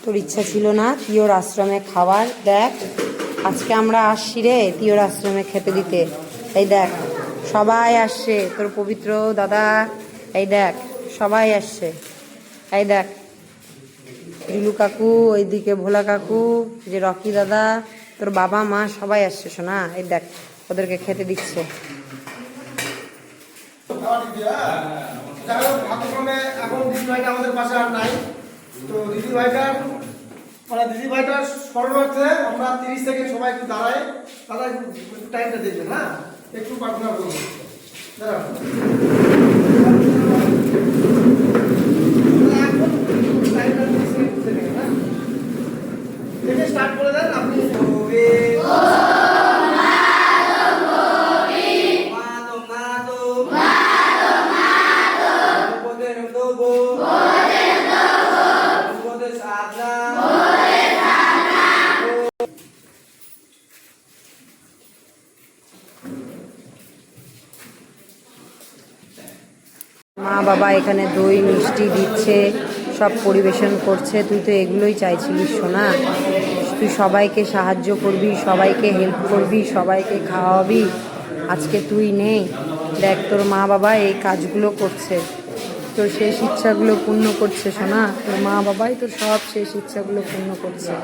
তোর ইচ্ছা ছিল না তিওর আশ্রমে খাওয়ার? দেখ আজকে আমরা আসছি রে তিওর আশ্রমে খেতে দিতে। এই দেখ সবাই আসছে, তোর পবিত্র দাদা, এই দেখ সবাই আসছে। এই দেখ জুলু কাকু, ওইদিকে ভোলা কাকু, যে রকি দাদা, তোর বাবা মা সবাই আসছে শোনা। এই দেখ ওদেরকে খেতে দিচ্ছে। এখন দিদিভাইটা আমাদের পাশে আর নাই, তো দিদিভাইটার দিদিভাইটার স্মরণার্থে আমরা 30 সেকেন্ড সবাই একটু দাঁড়াই। দাদা একটু টাইমটা দেখবেন, হ্যাঁ একটু প্রার্থনা করবো। স্টার্ট করে দেন আপনি। মা বাবা এখানে দই মিষ্টি দিচ্ছে, সব পরিবেশন করছে। তুই তো এগুলোই চাইছিলিস শোনা, তুই সবাইকে সাহায্য করবি, সবাইকে হেল্প করবি, সবাইকে খাওয়াবি। আজকে তুই নেই, দেখ তোর মা বাবা এই কাজগুলো করছে, তোর শেষ ইচ্ছাগুলো পূর্ণ করছে শোনা। তোর মা বাবাই তোর সব শেষ ইচ্ছাগুলো পূর্ণ করছে।